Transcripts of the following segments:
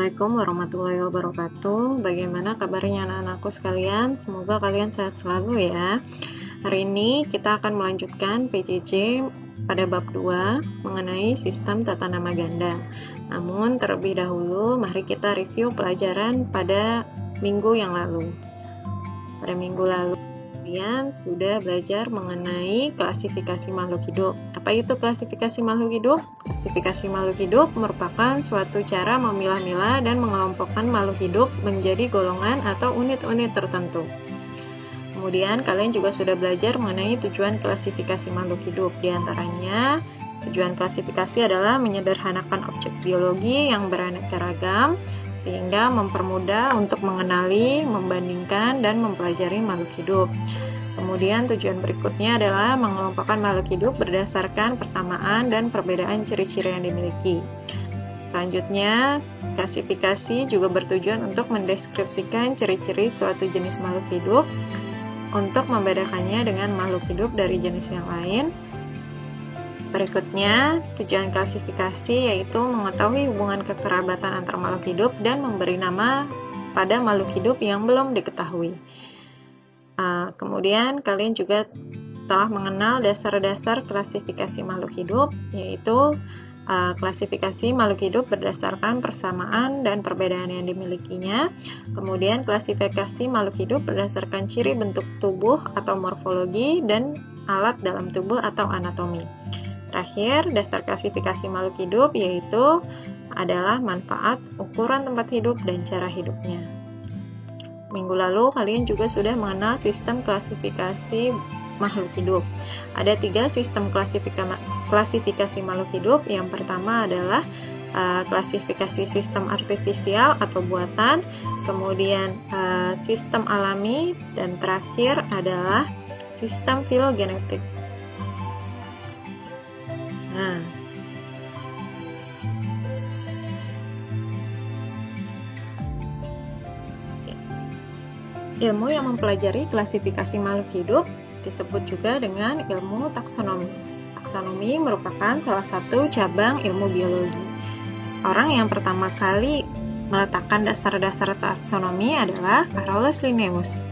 Assalamualaikum warahmatullahi wabarakatuh. Bagaimana kabarnya anak-anakku sekalian? Semoga kalian sehat selalu ya. Hari ini kita akan melanjutkan PJJ pada bab 2 mengenai sistem tata nama ganda. Namun terlebih dahulu mari kita review pelajaran pada minggu yang lalu. Pada minggu lalu kalian sudah belajar mengenai klasifikasi makhluk hidup. Apa itu klasifikasi makhluk hidup? Klasifikasi makhluk hidup merupakan suatu cara memilah-milah dan mengelompokkan makhluk hidup menjadi golongan atau unit-unit tertentu. Kemudian kalian juga sudah belajar mengenai tujuan klasifikasi makhluk hidup. Di antaranya, tujuan klasifikasi adalah menyederhanakan objek biologi yang beraneka ragam sehingga mempermudah untuk mengenali, membandingkan, dan mempelajari makhluk hidup. Kemudian tujuan berikutnya adalah mengelompokkan makhluk hidup berdasarkan persamaan dan perbedaan ciri-ciri yang dimiliki. Selanjutnya, klasifikasi juga bertujuan untuk mendeskripsikan ciri-ciri suatu jenis makhluk hidup untuk membedakannya dengan makhluk hidup dari jenis yang lain. Berikutnya, tujuan klasifikasi yaitu mengetahui hubungan kekerabatan antar makhluk hidup dan memberi nama pada makhluk hidup yang belum diketahui. Kemudian, kalian juga telah mengenal dasar-dasar klasifikasi makhluk hidup, yaitu klasifikasi makhluk hidup berdasarkan persamaan dan perbedaan yang dimilikinya. Kemudian, klasifikasi makhluk hidup berdasarkan ciri bentuk tubuh atau morfologi dan alat dalam tubuh atau anatomi. Terakhir, dasar klasifikasi makhluk hidup yaitu adalah manfaat, ukuran tempat hidup, dan cara hidupnya. Minggu lalu, kalian juga sudah mengenal sistem klasifikasi makhluk hidup. Ada 3 sistem klasifikasi makhluk hidup. Yang pertama adalah klasifikasi sistem artifisial atau buatan, kemudian sistem alami, dan terakhir adalah sistem filogenetik. Ilmu yang mempelajari klasifikasi makhluk hidup disebut juga dengan ilmu taksonomi. Taksonomi merupakan salah satu cabang ilmu biologi. Orang yang pertama kali meletakkan dasar-dasar taksonomi adalah Carolus Linnaeus.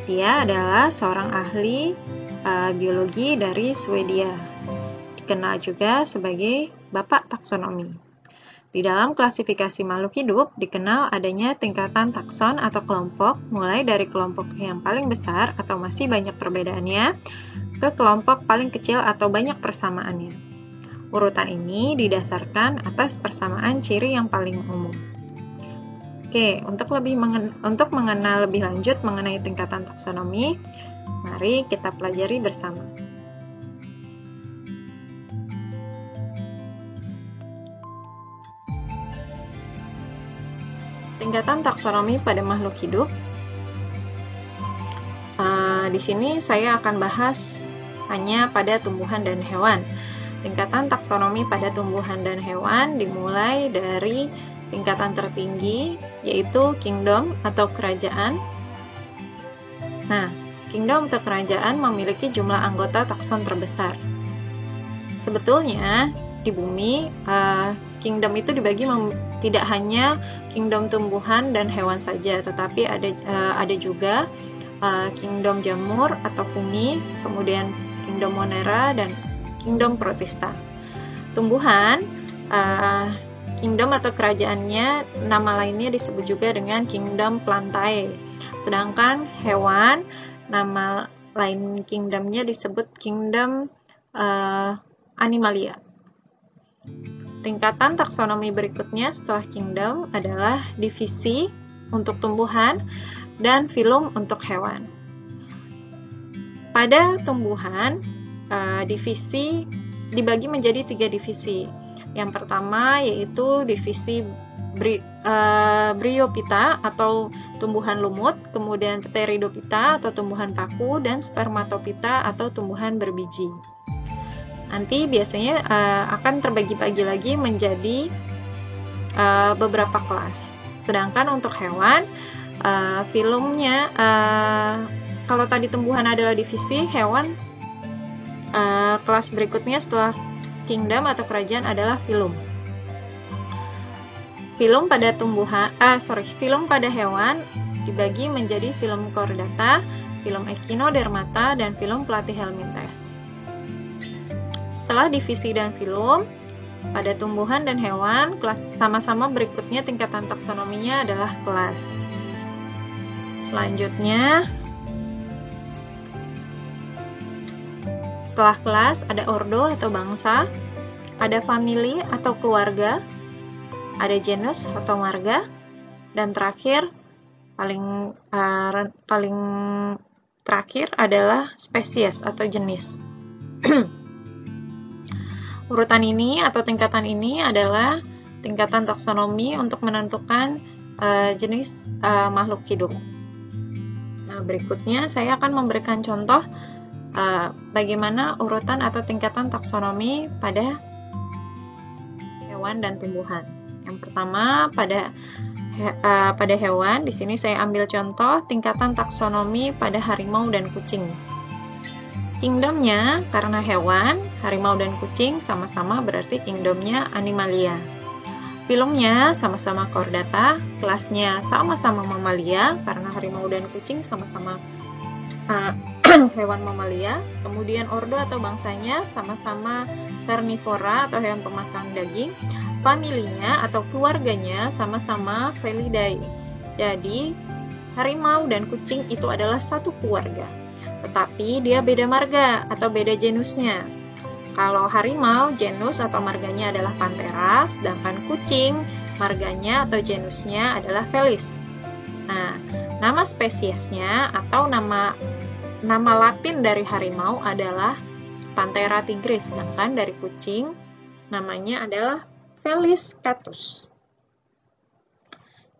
Dia adalah seorang ahli biologi dari Swedia. Dikenal juga sebagai Bapak Taksonomi. Di dalam klasifikasi makhluk hidup, dikenal adanya tingkatan takson atau kelompok, mulai dari kelompok yang paling besar atau masih banyak perbedaannya, ke kelompok paling kecil atau banyak persamaannya. Urutan ini didasarkan atas persamaan ciri yang paling umum. Oke, untuk mengenal lebih lanjut mengenai tingkatan taksonomi, mari kita pelajari bersama. Tingkatan taksonomi pada makhluk hidup. Di sini saya akan bahas hanya pada tumbuhan dan hewan. Tingkatan taksonomi pada tumbuhan dan hewan dimulai dari tingkatan tertinggi, yaitu kingdom atau kerajaan. Nah, kingdom atau kerajaan memiliki jumlah anggota takson terbesar. Sebetulnya di bumi, kingdom itu dibagi tidak hanya kingdom tumbuhan dan hewan saja, tetapi ada juga kingdom jamur atau fungi, kemudian kingdom monera dan kingdom protista. Tumbuhan, kingdom atau kerajaannya, nama lainnya disebut juga dengan kingdom plantae. Sedangkan hewan, nama lain kingdomnya disebut kingdom animalia. Tingkatan taksonomi berikutnya setelah kingdom adalah divisi untuk tumbuhan dan filum untuk hewan. Pada tumbuhan, divisi dibagi menjadi 3 divisi. Yang pertama yaitu divisi Bryophyta atau tumbuhan lumut, kemudian Pteridophyta atau tumbuhan paku, dan Spermatophyta atau tumbuhan berbiji. Nanti biasanya akan terbagi-bagi lagi menjadi beberapa kelas. Sedangkan untuk hewan, filumnya, kalau tadi tumbuhan adalah divisi, hewan kelas berikutnya setelah kingdom atau kerajaan adalah filum. Filum pada filum pada hewan dibagi menjadi filum chordata, filum echinodermata, dan filum platyhelminthes. Setelah divisi dan filum, pada tumbuhan dan hewan, kelas sama-sama berikutnya tingkatan taksonominya adalah kelas. Selanjutnya, setelah kelas ada ordo atau bangsa, ada famili atau keluarga, ada genus atau marga, dan terakhir paling terakhir adalah spesies atau jenis. Urutan ini atau tingkatan ini adalah tingkatan taksonomi untuk menentukan jenis makhluk hidup. Nah, berikutnya saya akan memberikan contoh bagaimana urutan atau tingkatan taksonomi pada hewan dan tumbuhan. Yang pertama pada hewan, di sini saya ambil contoh tingkatan taksonomi pada harimau dan kucing. Kingdomnya, karena hewan, harimau dan kucing sama-sama berarti kingdomnya Animalia. Filumnya sama-sama Chordata, kelasnya sama-sama Mamalia, karena harimau dan kucing sama-sama hewan mamalia. Kemudian ordo atau bangsanya sama-sama Carnivora atau hewan pemakan daging. Familinya atau keluarganya sama-sama Felidae. Jadi, harimau dan kucing itu adalah satu keluarga. Tetapi dia beda marga atau beda genusnya. Kalau harimau, genus atau marganya adalah Panthera, sedangkan kucing, marganya atau genusnya adalah Felis. Nah, nama spesiesnya atau nama Latin dari harimau adalah Panthera tigris, sedangkan dari kucing namanya adalah Felis catus.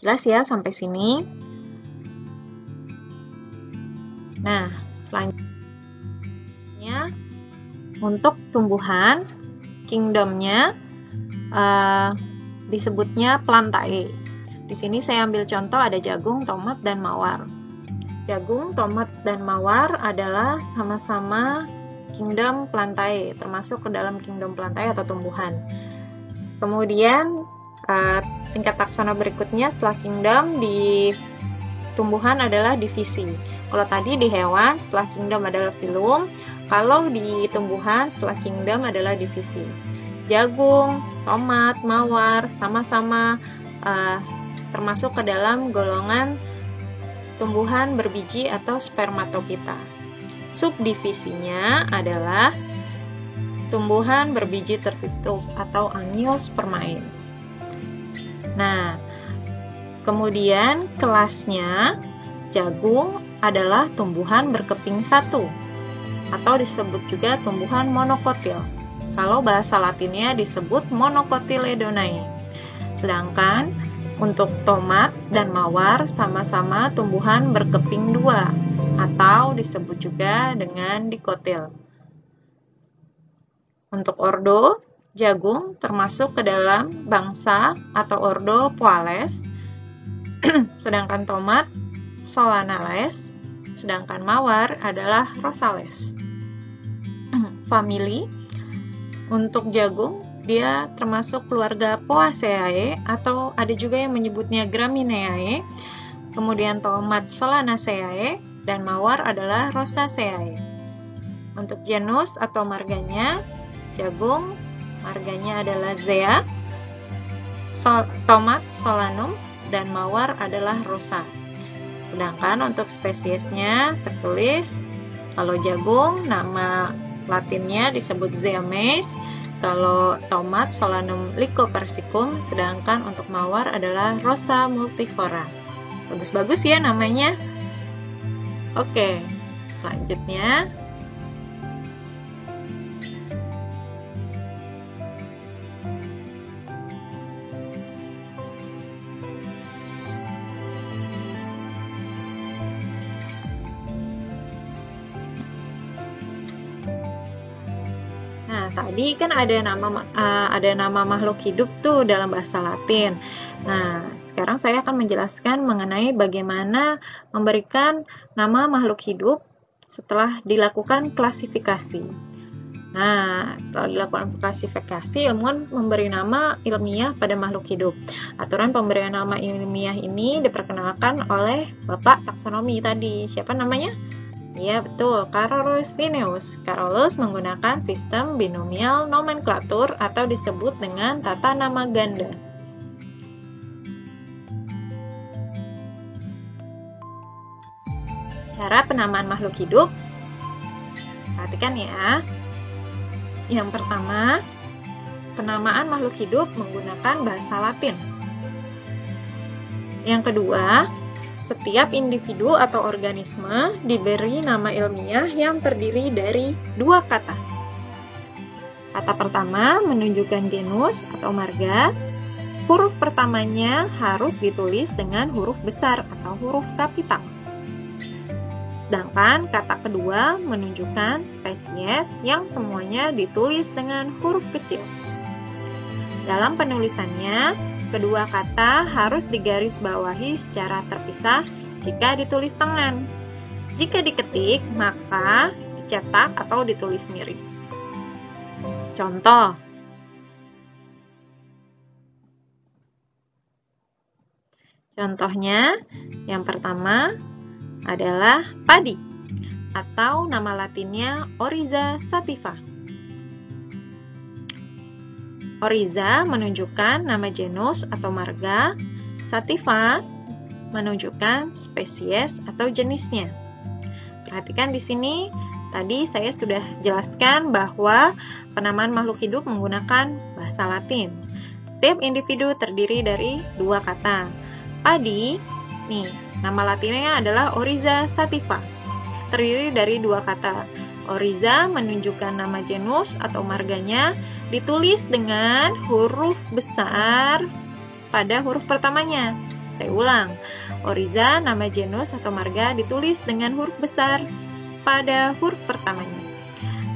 Jelas ya sampai sini? Nah, selanjutnya untuk tumbuhan, kingdomnya disebutnya Plantae. Di sini saya ambil contoh ada jagung, tomat, dan mawar. Jagung, tomat, dan mawar adalah sama-sama kingdom Plantae, termasuk ke dalam kingdom Plantae atau tumbuhan. Kemudian tingkat taksona berikutnya setelah kingdom di tumbuhan adalah divisi. Kalau tadi di hewan setelah kingdom adalah filum, kalau di tumbuhan setelah kingdom adalah divisi. Jagung, tomat, mawar sama-sama termasuk ke dalam golongan tumbuhan berbiji atau spermatopita. Subdivisinya adalah tumbuhan berbiji tertutup atau angiospermae. Nah, kemudian kelasnya jagung adalah tumbuhan berkeping satu atau disebut juga tumbuhan monokotil. Kalau bahasa Latinnya disebut Monocotyledonae. Sedangkan untuk tomat dan mawar sama-sama tumbuhan berkeping dua atau disebut juga dengan dikotil. Untuk ordo, jagung termasuk ke dalam bangsa atau ordo Poales, sedangkan tomat Solanales, sedangkan mawar adalah Rosales. Famili, untuk jagung dia termasuk keluarga Poaceae atau ada juga yang menyebutnya Gramineae, kemudian tomat Solanaceae, dan mawar adalah Rosaceae. Untuk genus atau marganya, jagung, marganya adalah Zea, tomat Solanum, dan mawar adalah Rosa. Sedangkan untuk spesiesnya tertulis, kalau jagung nama Latinnya disebut Zea mays, kalau tomat Solanum lycopersicum, sedangkan untuk mawar adalah Rosa multiflora. Bagus-bagus ya namanya. Oke, selanjutnya tadi kan ada nama makhluk hidup tuh dalam bahasa Latin. Nah, sekarang saya akan menjelaskan mengenai bagaimana memberikan nama makhluk hidup setelah dilakukan klasifikasi. Nah, setelah dilakukan klasifikasi, ilmuwan memberi nama ilmiah pada makhluk hidup. Aturan pemberian nama ilmiah ini diperkenalkan oleh Bapak taksonomi tadi. Siapa namanya? Ya, betul, Carolus Linnaeus. Carolus menggunakan sistem binomial nomenklatur atau disebut dengan tata nama ganda. Cara penamaan makhluk hidup. Perhatikan ya. Yang pertama, penamaan makhluk hidup menggunakan bahasa Latin. Yang kedua, setiap individu atau organisme diberi nama ilmiah yang terdiri dari dua kata. Kata pertama menunjukkan genus atau marga. Huruf pertamanya harus ditulis dengan huruf besar atau huruf kapital. Sedangkan kata kedua menunjukkan spesies yang semuanya ditulis dengan huruf kecil. Dalam penulisannya, kedua kata harus digarisbawahi secara terpisah jika ditulis tangan. Jika diketik, maka dicetak atau ditulis miring. Contoh. Contohnya, yang pertama adalah padi atau nama latinnya Oryza sativa. Oryza menunjukkan nama genus atau marga, sativa menunjukkan spesies atau jenisnya. Perhatikan di sini, tadi saya sudah jelaskan bahwa penamaan makhluk hidup menggunakan bahasa Latin. Setiap individu terdiri dari dua kata. Padi, nih, nama latinnya adalah Oryza sativa, terdiri dari dua kata. Oryza menunjukkan nama genus atau marganya, ditulis dengan huruf besar pada huruf pertamanya. Saya ulang, Oryza nama genus atau marga ditulis dengan huruf besar pada huruf pertamanya.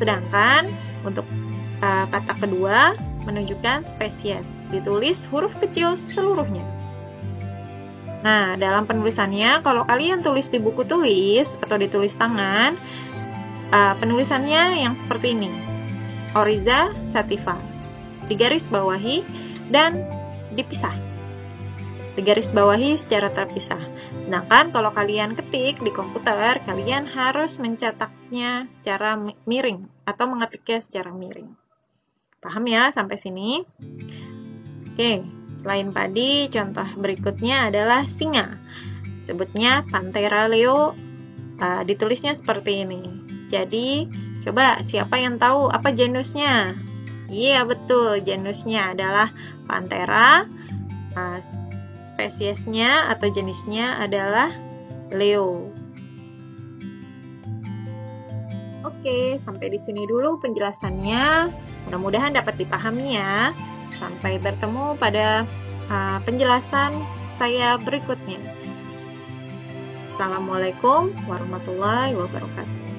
Sedangkan untuk kata kedua menunjukkan spesies, ditulis huruf kecil seluruhnya. Nah, dalam penulisannya, kalau kalian tulis di buku tulis atau ditulis tangan, penulisannya yang seperti ini. Oryza sativa. Digaris bawahi dan dipisah. Digaris bawahi secara terpisah. Sedangkan kalau kalian ketik di komputer, kalian harus mencetaknya secara miring atau mengetiknya secara miring. Paham ya sampai sini? Oke. Selain padi, contoh berikutnya adalah singa. Sebutnya Panthera leo, ditulisnya seperti ini. Jadi, coba siapa yang tahu apa genusnya? Iya, betul, genusnya adalah Panthera. Spesiesnya atau jenisnya adalah Leo. Oke, sampai di sini dulu penjelasannya. Mudah-mudahan dapat dipahami ya. Sampai bertemu pada penjelasan saya berikutnya. Assalamualaikum warahmatullahi wabarakatuh.